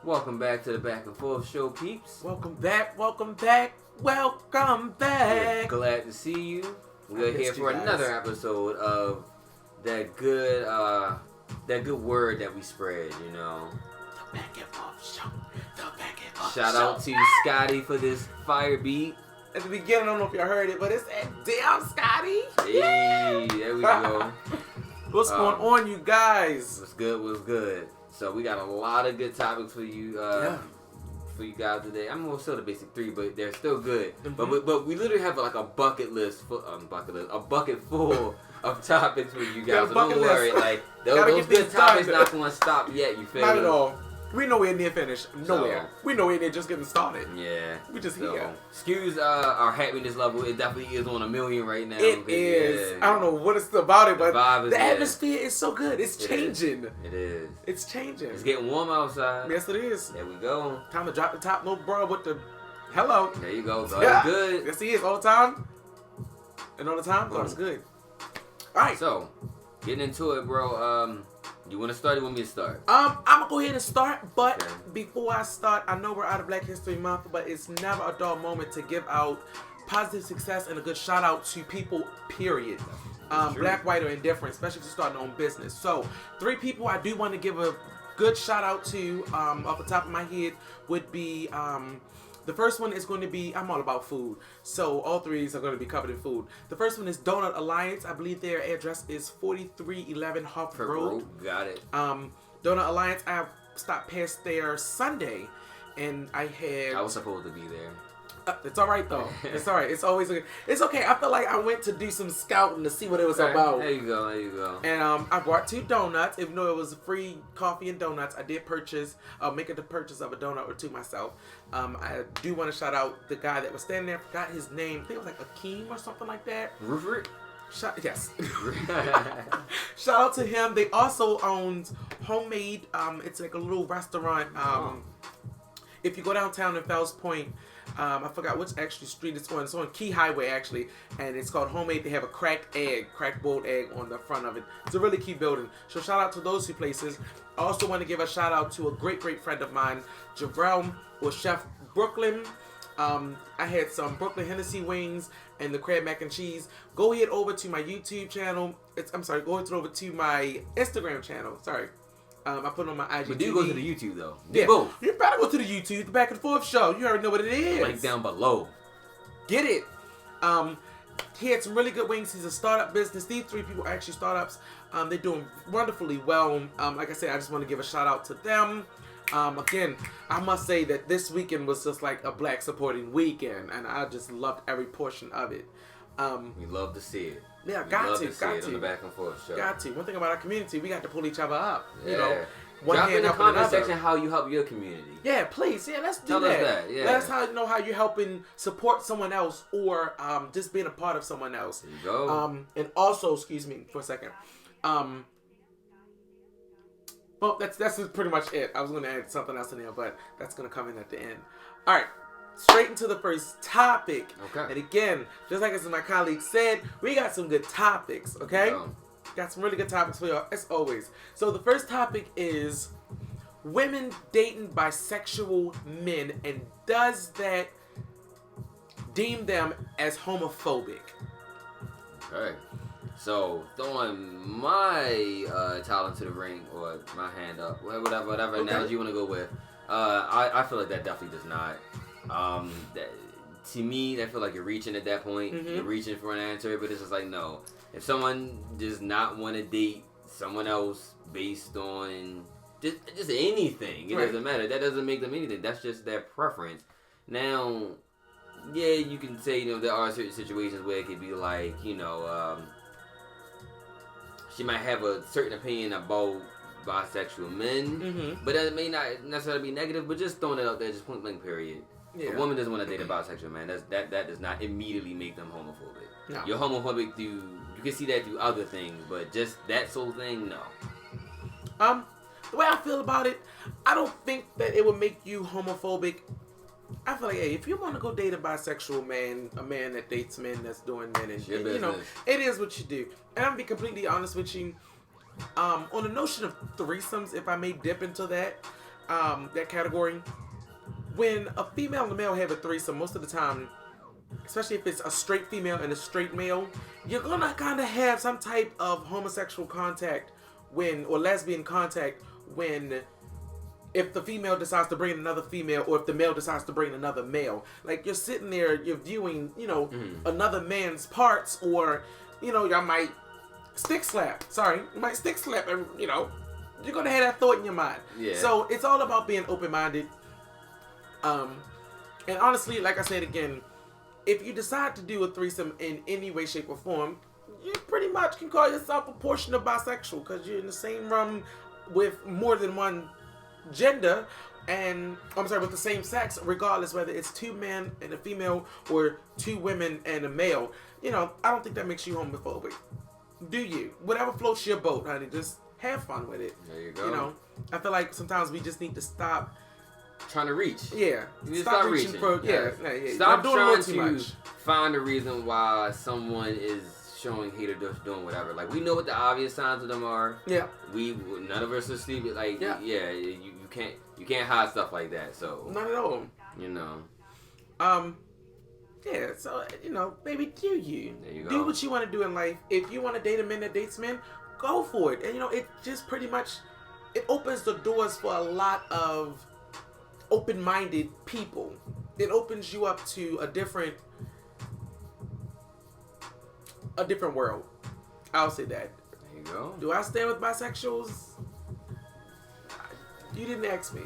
Welcome back to the Back and Forth Show, peeps. Welcome back, welcome back, welcome back. We're glad to see you. We're here for another episode of that good word that we spread, you know. The Back and Forth Show. The Back and Forth Shout Show. out to Scotty for this fire beat. At the beginning, I don't know if y'all heard it, but it's that damn Scotty. Hey, there we go. What's going on, you guys? What's good? So we got a lot of good topics for you. For you guys today. I'm gonna still the basic three, but they're still good. Mm-hmm. But we literally have like a bucket full of topics for you guys. So don't worry, like those good topics not gonna stop yet. You feel me? Not at all. We nowhere near finished. Nowhere. We nowhere near just getting started. Yeah. We just here. Excuse our happiness level. It definitely is on 1,000,000 right now. It is. Yeah. I don't know what it's about it, but the atmosphere is so good. It's changing. It is. It's changing. It's getting warm outside. Yes, it is. There we go. Time to drop the top, no bro, with the hello. There you go. God is good. Yes, he is all the time. And all the time, God is good. All right. So, getting into it, bro. You want to start? You want me to start? I'm gonna go ahead and start, but before I start, I know we're out of Black History Month, but it's never a dull moment to give out positive success and a good shout out to people, period. Black, white, or indifferent, especially if you're starting your own business. So, 3 people I do want to give a good shout out to, off the top of my head, would be, the first one is going to be, I'm all about food, so all 3 are going to be covered in food. The first one is Donut Alliance. I believe their address is 4311 Hartford Road. Got it. Donut Alliance, I stopped past there Sunday, and I was supposed to be there. It's all right though. It's all right. It's always it's okay. I feel like I went to do some scouting to see what it was about. There you go. And I bought 2 donuts. Even though it was free coffee and donuts, I did make the purchase of a donut or 2 myself. I do want to shout out the guy that was standing there. I forgot his name. I think it was like Akeem or something like that. Rupert? Yes. Shout out to him. They also owned Homemade. It's like a little restaurant. If you go downtown in Fells Point, I forgot which actually street it's on. It's on Key Highway actually, and it's called Homemade. They have a cracked boiled egg on the front of it. It's a really cute building. So shout out to those 2 places. I also want to give a shout out to a great friend of mine, Jabrell or Chef Brooklyn. I had some Brooklyn Hennessy wings and the crab mac and cheese. Go ahead over to my YouTube channel. Go ahead over to my Instagram channel. I put it on my IG. But do go to the YouTube though. Yeah, you better go to the YouTube, the Back and Forth Show. You already know what it is. Link down below. Get it. He had some really good wings. He's a startup business. These 3 people are actually startups. They're doing wonderfully well. Like I said, I just want to give a shout out to them. Again, I must say that this weekend was just like a Black supporting weekend, and I just loved every portion of it. We love to see it. Yeah, got to on the Back and Forth Show. Got to. One thing about our community, we got to pull each other up. Yeah. You know, drop in the comment section how you help your community. Yeah, please. Yeah, let's do Tell that. us that. Yeah. Let us know how you're helping support someone else or just being a part of someone else. There you go. And also, excuse me for a second. Well, that's pretty much it. I was going to add something else in there, but that's going to come in at the end. All right. Straight into the first topic. Okay. And again, just like as my colleague said, we got some good topics, okay? Got some really good topics for y'all, as always. So the first topic is women dating bisexual men, and does that deem them as homophobic? Okay. So, throwing my towel into the ring, or my hand up, whatever analogy you want to go with, I feel like that definitely does not. To me, I feel like you're reaching at that point. Mm-hmm. You're reaching for an answer, but it's just like, no. If someone does not want to date someone else based on just anything, it doesn't matter. That doesn't make them anything. That's just their preference. Now, yeah, you can say, there are certain situations where it could be like, she might have a certain opinion about bisexual men, but that may not necessarily be negative, but just throwing it out there, just point blank period. Yeah. A woman doesn't want to date a bisexual man. That does not immediately make them homophobic. No. You're homophobic through, you can see that through other things, but just that sole thing, no. The way I feel about it, I don't think that it would make you homophobic. I feel like, hey, if you want to go date a bisexual man, a man that dates men that's doing men, and it is what you do. And I'm gonna be completely honest with you. On the notion of threesomes, if I may dip into that, that category. When a female and a male have a threesome, most of the time, especially if it's a straight female and a straight male, you're gonna kind of have some type of homosexual contact or lesbian contact if the female decides to bring in another female, or if the male decides to bring in another male. Like, you're sitting there, you're viewing, another man's parts, or, y'all might stick slap. Sorry, you might stick slap, and, you're gonna have that thought in your mind. Yeah. So it's all about being open-minded. And honestly, like I said again, if you decide to do a threesome in any way, shape, or form, you pretty much can call yourself a portion of bisexual, because you're in the same room with more than one gender, with the same sex, regardless whether it's two men and a female or two women and a male. I don't think that makes you homophobic. Do you? Whatever floats your boat, honey. Just have fun with it. There you go. I feel like sometimes we just need to stop trying to reach. Yeah. You stop reaching. Yeah. Stop trying to find a reason why someone is showing hate or just doing whatever. Like, we know what the obvious signs of them are. Yeah. None of us are stupid. Like, you can't hide stuff like that. So not at all. Yeah. So baby, do you? There you go. Do what you want to do in life. If you want to date a man that dates men, go for it. And it just pretty much opens the doors for a lot of open-minded people. It opens you up to a different world. I'll say that. There you go. Do I stand with bisexuals? You didn't ask me.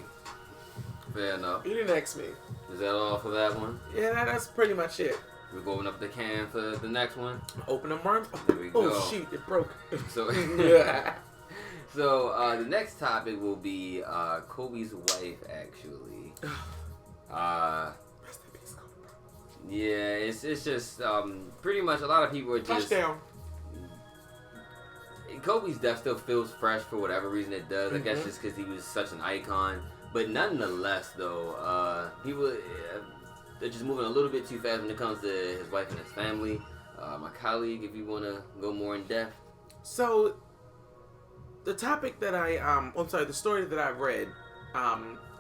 Fair enough. You didn't ask me. Is that all for that one? Yeah, that's pretty much it. We're going up the can for the next one. Open them worms. There we go. Oh shoot, it broke. So, the next topic will be Kobe's wife, actually. Rest in peace, Kobe. Yeah, it's just pretty much a lot of people are just touchdown. Kobe's death still feels fresh for whatever reason it does. I guess just because he was such an icon. But nonetheless, though, people they're just moving a little bit too fast when it comes to his wife and his family. My colleague, if you want to go more in depth. So, the topic that the story that I read,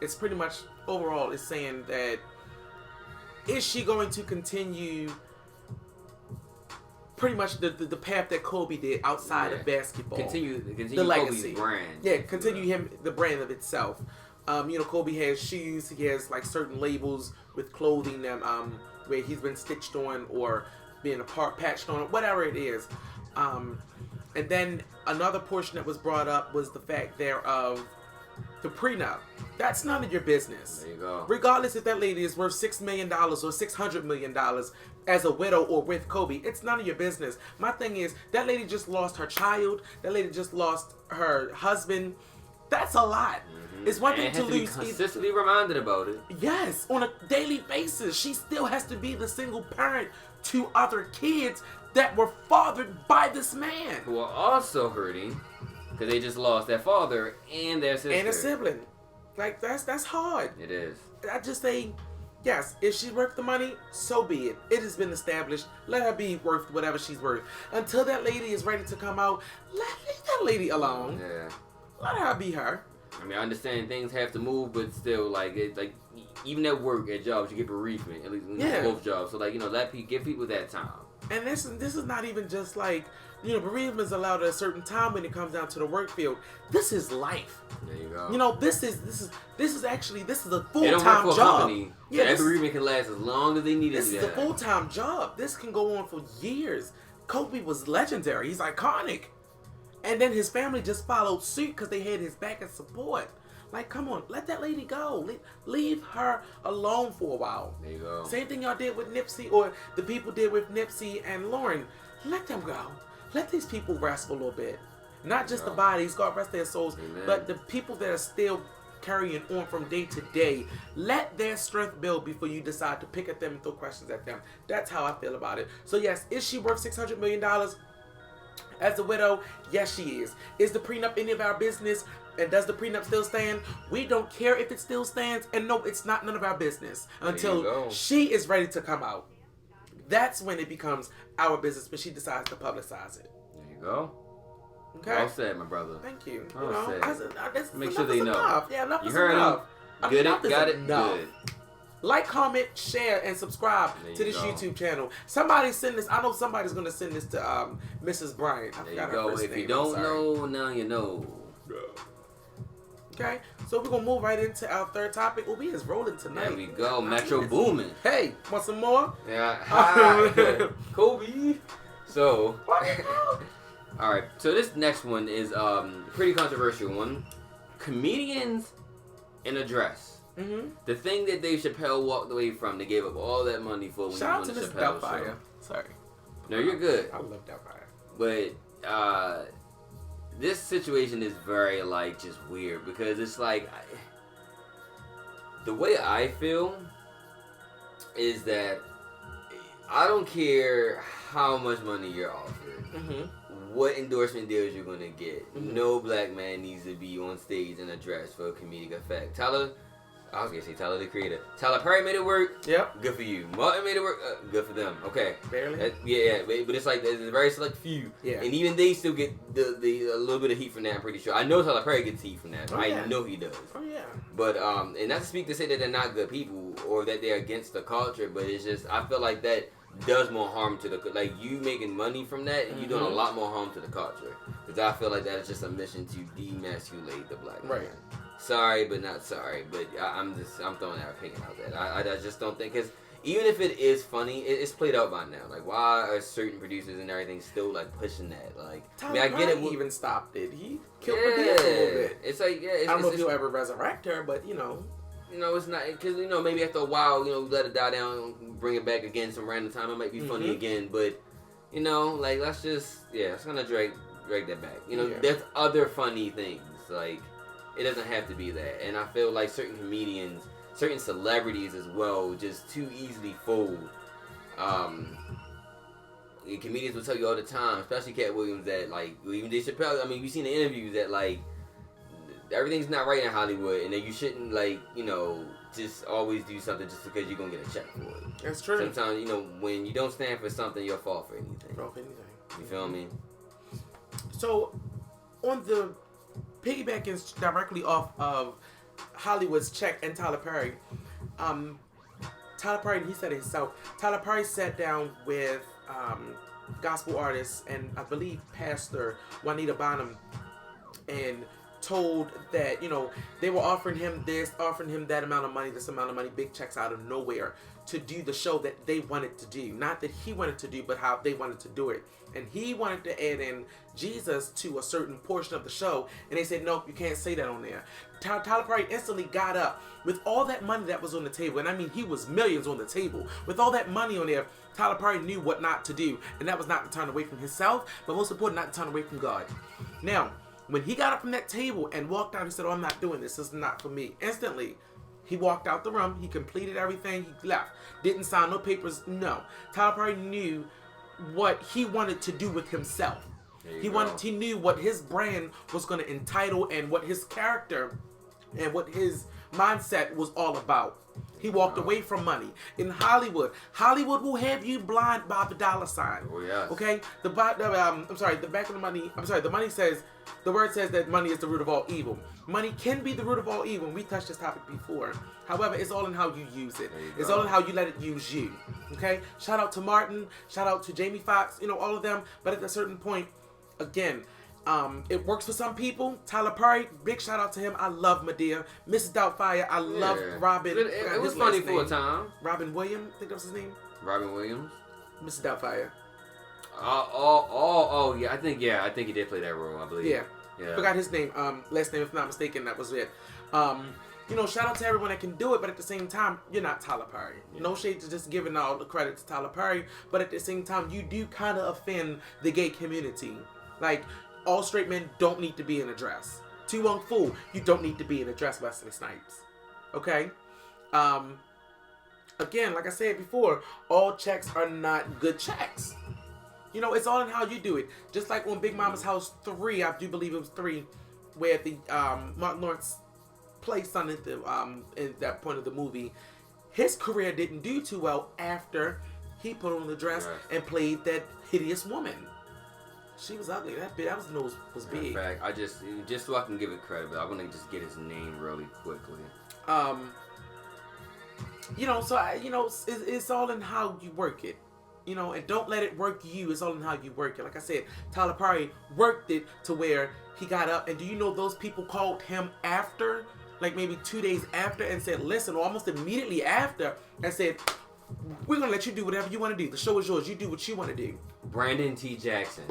it's pretty much overall is saying that is she going to continue pretty much the path that Kobe did outside of basketball? Continue the legacy. Kobe's brand. Yeah, continue the brand of itself. Kobe has shoes. He has like certain labels with clothing that where he's been stitched on or being patched on, whatever it is. And then another portion that was brought up was the fact there of the prenup. That's none of your business. There you go. Regardless if that lady is worth $6 million or $600 million as a widow or with Kobe, it's none of your business. My thing is, that lady just lost her child. That lady just lost her husband. That's a lot. It's one thing to lose. Consistently reminded about it. Yes, on a daily basis. She still has to be the single parent to other kids that were fathered by this man. Who are also hurting because they just lost their father and their sister. And a sibling. Like, that's hard. It is. I just say, yes, if she's worth the money, so be it. It has been established. Let her be worth whatever she's worth. Until that lady is ready to come out, leave that lady alone. Yeah. Let her be her. I mean, I understand things have to move, but still, like even at work, at jobs, you get bereavement. At least both jobs. So, give people that time. And this is not even just like, bereavement is allowed at a certain time when it comes down to the work field. This is life. There you go. This is actually a full-time they don't work for job. A company, yeah, that bereavement can last as long as they need it. This is a full-time job. This can go on for years. Kobe was legendary. He's iconic. And then his family just followed suit because they had his back and support. Like, come on, let that lady go. Leave her alone for a while. There you go. Same thing y'all did with Nipsey, or the people did with Nipsey and Lauren. Let them go. Let these people rest for a little bit. Not just the bodies, God rest their souls, Amen. but the people that are still carrying on from day to day. Let their strength build before you decide to pick at them and throw questions at them. That's how I feel about it. So yes, is she worth $600 million? As a widow, yes, she is. Is the prenup any of our business? And does the prenup still stand? We don't care if it still stands. And no, it's not none of our business until she is ready to come out. That's when it becomes our business, but she decides to publicize it. There you go. Okay. Well said, my brother. Thank you. Well said. Make sure enough they is know. Enough. Yeah, enough You is heard enough. him. Good Enough it. is Got it. enough. Good. Like, comment, share, and subscribe to this YouTube channel. Somebody send this. I know somebody's gonna send this to Mrs. Bryant. I There forgot you go. her first If name. you don't know, now you know. Okay, so we're gonna move right into our third topic. We is rolling tonight. There we go. Metro Boomin. Hey, want some more? Yeah. Kobe. So. All right. So this next one is pretty controversial one. Comedians in a dress. Mm-hmm. The thing that Dave Chappelle walked away from, they gave up all that money for when Shout out he to won Miss the Chappelle Doubtfire. show. Sorry. No, you're good. I love Doubtfire. But this situation is very just weird because it's the way I feel is that I don't care how much money you're offered, what endorsement deals you're gonna get. No black man needs to be on stage in a dress for a comedic effect. I was gonna say Tyler the Creator. Tyler Perry made it work. Yep. Good for you. Martin made it work. Good for them. Okay. Barely. Yeah, but it's there's a very select few. Yeah. And even they still get the a little bit of heat from that. I'm pretty sure. I know Tyler Perry gets heat from that. I know he does. Oh yeah. But and not to speak to say that they're not good people or that they're against the culture, but it's just I feel like that does more harm to the you making money from that and you doing a lot more harm to the culture because I feel like that is just a mission to demasculate the black man. Sorry, but not sorry. But I'm throwing that opinion out there. I just don't think because even if it is funny, it's played out by now. Why are certain producers and everything still pushing that? I get it. He even stopped it. He killed Madea a little bit. It's I don't know if he'll ever resurrect her, but you know. It's not because maybe after a while let it die down, bring it back again some random time. It might be funny again, but let's just it's gonna drag that back. There's other funny things it doesn't have to be that. And I feel like certain comedians, certain celebrities as well, just too easily fold. Comedians will tell you all the time, especially Cat Williams, that even Dave Chappelle. I mean, we've seen the interviews that everything's not right in Hollywood, and that you shouldn't just always do something just because you're gonna get a check for it. That's true. Sometimes when you don't stand for something, you'll fall for anything. You feel me? So, on the piggybacking directly off of Hollywood's check and Tyler Perry, Tyler Perry, he said it himself. Tyler Perry sat down with gospel artist and I believe Pastor Juanita Bonham and told that they were offering him this, offering him that amount of money, this amount of money, big checks out of nowhere to do the show that they wanted to do. Not that he wanted to do, but how they wanted to do it. And he wanted to add in Jesus to a certain portion of the show, and they said, nope, you can't say that on there. Tyler Perry instantly got up with all that money that was on the table, and I mean he was millions on the table. With all that money on there, Tyler Perry knew what not to do, and that was not to turn away from himself, but most important, not to turn away from God. Now, when he got up from that table and walked out, he said, oh, I'm not doing this. This is not for me. Instantly, he walked out the room. He completed everything. He left. Didn't sign no papers. No. Tyler Perry knew what he wanted to do with himself. He knew what his brand was going to entitle and what his character and what his mindset was all about. He walked away from money. In Hollywood will have you blind by the dollar sign. Oh yeah. Okay. The back of the money. The money says, the word says that money is the root of all evil. Money can be the root of all evil. We touched this topic before. However, it's all in how you use it. It's all in how you let it use you. Okay. Shout out to Martin. Shout out to Jamie Foxx. All of them. But at a certain point, again. It works for some people. Tyler Perry, big shout out to him. I love Madea. Mrs. Doubtfire, I love Robin. It was funny for a time. Robin Williams, I think that was his name. Robin Williams. Mrs. Doubtfire. Yeah. I think he did play that role. I believe. Yeah. Forgot his name. Last name, if not mistaken, that was it. Shout out to everyone that can do it, but at the same time, you're not Tyler Perry. Yeah. No shade to just giving all the credit to Tyler Perry, but at the same time, you do kind of offend the gay community. All straight men don't need to be in a dress. To Wong Fu, you don't need to be in a dress, Wesley Snipes. Okay? Again, like I said before, all checks are not good checks. It's all in how you do it. Just like on Big Mama's House 3, I do believe it was 3, where the Martin Lawrence played son at that point of the movie. His career didn't do too well after he put on the dress and played that hideous woman. She was ugly. That nose was big. In fact, I just so I can give it credit, but I want to just get his name really quickly. It's all in how you work it. And don't let it work you. It's all in how you work it. Like I said, Tyler Perry worked it to where he got up. And do you know those people called him after, like maybe 2 days after, and said, listen, or almost immediately after, and said, we're going to let you do whatever you want to do. The show is yours. You do what you want to do. Brandon T. Jackson.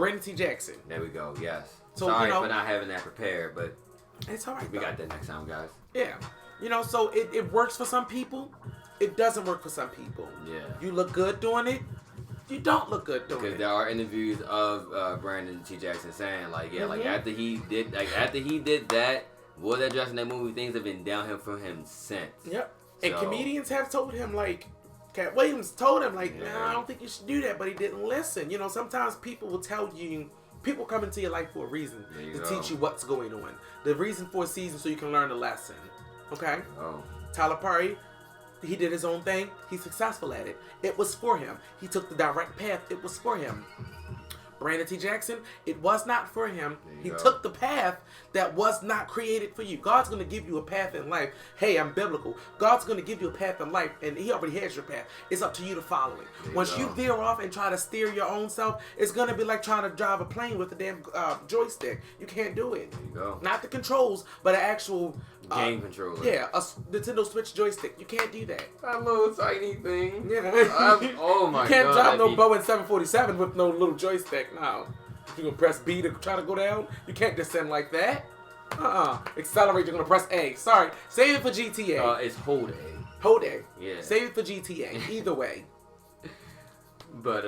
There we go. Yes. So, sorry for not having that prepared, but it's all right. We got that next time, guys. Yeah. So it works for some people. It doesn't work for some people. Yeah. You look good doing it. You don't look good doing it. Because there are interviews of Brandon T. Jackson saying, like, yeah, like after he did that, was that dressed in that movie, things have been downhill for him since. Yep. And comedians have told him, like, Cat Williams told him, like, nah, I don't think you should do that, but he didn't listen. Sometimes people will tell you, people come into your life for a reason to teach you what's going on. The reason for a season so you can learn a lesson. Okay? Oh. Tyler Perry, he did his own thing. He's successful at it. It was for him. He took the direct path. It was for him. Brandon T. Jackson, it was not for him. He took the path that was not created for you. God's going to give you a path in life. Hey, I'm biblical. God's going to give you a path in life, and he already has your path. It's up to you to follow it. Once you veer off and try to steer your own self, it's going to be like trying to drive a plane with a damn joystick. You can't do it. There you go. Not the controls, but an actual... game controller. Yeah, a Nintendo Switch joystick. You can't do that. That little tiny thing. Yeah. Oh my god. You can't drive no Boeing 747 with no little joystick. No. If you're going to press B to try to go down, you can't descend like that. Accelerate, you're going to press A. Sorry. Save it for GTA. It's hold A. Hold A. Yeah. Save it for GTA. Either way. But,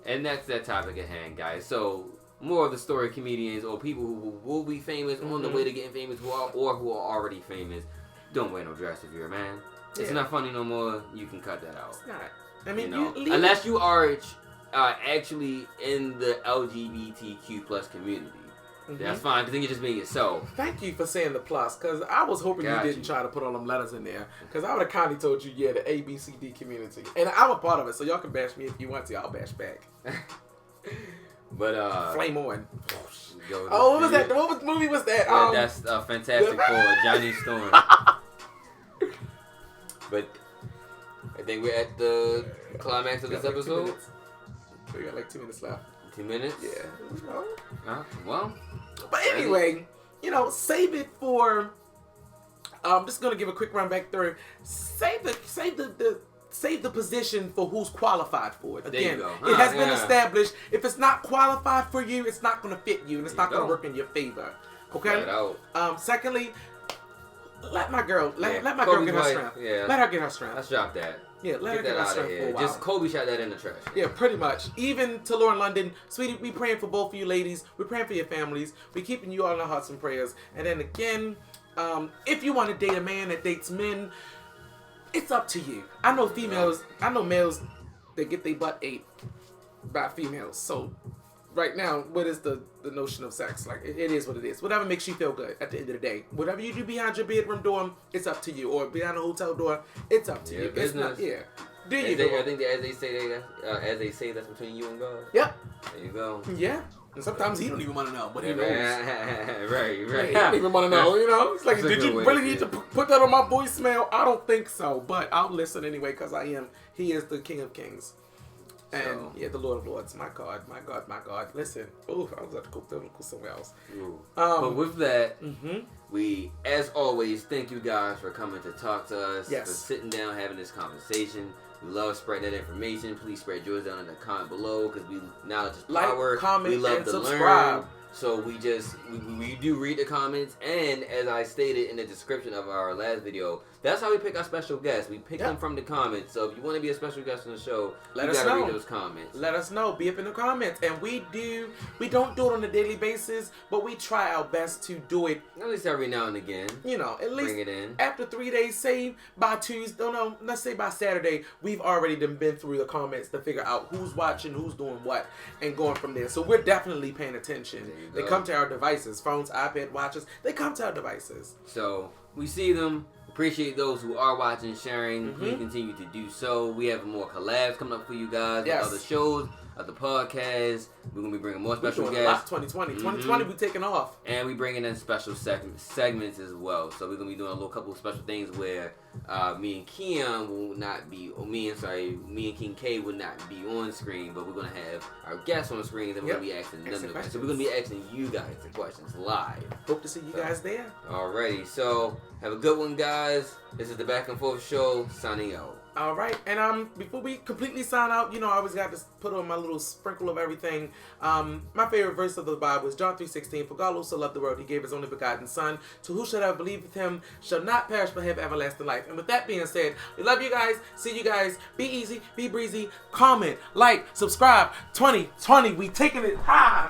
and that's that topic at hand, guys. So, more of the story of comedians or people who will be famous on the way to getting famous who are already famous. Don't wear no dress if you're a man. It's not funny no more. You can cut that out. It's not. I mean, unless you are actually in the LGBTQ plus community. That's fine, because then you're just being yourself. Thank you for saying the plus, because I was hoping you didn't try to put all them letters in there. Because I would have kindly told you, the ABCD community. And I'm a part of it, so y'all can bash me if you want to. I'll bash back. But Flame on. What was that? What movie was that? That's Fantastic Four, Johnny Storm. But I think we're at the climax of this episode. We got like 2 minutes left. 2 minutes? Yeah. Well. But anyway, save it for. I'm just gonna give a quick run back through. Save the position for who's qualified for it. Again, it has been established. If it's not qualified for you, it's not going to fit you, and it's not going to work in your favor. Okay. Secondly, let my girl get her strength. Yeah. Let her get her strength. Let's drop that. Yeah, let her get her strength for a while. Just Kobe shot that in the trash. Yeah, pretty much. Even to Lauren London, sweetie, we praying for both of you ladies. We're praying for your families. We're keeping you all in our hearts and prayers. And then again, if you want to date a man that dates men, it's up to you. I know males that get their butt ate by females. So right now, what is the notion of sex? Like, it is what it is. Whatever makes you feel good at the end of the day. Whatever you do behind your bedroom door, it's up to you. Or behind a hotel door, it's up to you. Business. It's not, do you I think that as they say, that's between you and God. Yep. There you go. Yeah. And sometimes he don't even want to know, but he knows. Right. He don't even want to know, It's like, did you really need to put that on my voicemail? I don't think so, but I'll listen anyway because he is the King of Kings. And the Lord of Lords. My God. Listen. Ooh, I was about to go somewhere else. But with that, we, as always, thank you guys for coming to talk to us, for sitting down, having this conversation. We love spreading that information. Please spread yours down in the comment below because knowledge is power. Comment, we love and to subscribe. Learn. So we do read the comments, and as I stated in the description of our last video, that's how we pick our special guests. We pick them from the comments. So if you want to be a special guest on the show, you gotta read those comments. Let us know. Be up in the comments. And we don't do it on a daily basis, but we try our best to do it. At least every now and again. At least bring it in. After 3 days, say by Tuesday, let's say by Saturday, we've already been through the comments to figure out who's watching, who's doing what, and going from there. So we're definitely paying attention. They come to our devices, phones, iPad, watches. They come to our devices. So we see them. Appreciate those who are watching, sharing. Please continue to do so. We have more collabs coming up for you guys with other shows. of the podcast. We're gonna be bringing more special We're doing guests. a lot 2020. 2020 we taking off. And we bringing in special segments as well. So we're gonna be doing a little couple of special things where me and Kim will not be, me and King K will not be on screen, but we're gonna have our guests on screen, and we're gonna be asking them the questions. So we're gonna be asking you guys the questions live. Hope to see you guys there. Alrighty, so have a good one, guys. This is the Back and Forth Show, signing out. All right, and before we completely sign out, I always got to put on my little sprinkle of everything. My favorite verse of the Bible is John 3:16. For God so loved the world, He gave His only begotten Son. To who shall have believed with Him shall not perish but have everlasting life. And with that being said, we love you guys. See you guys. Be easy, be breezy. Comment, like, subscribe. 2020, we taking it high.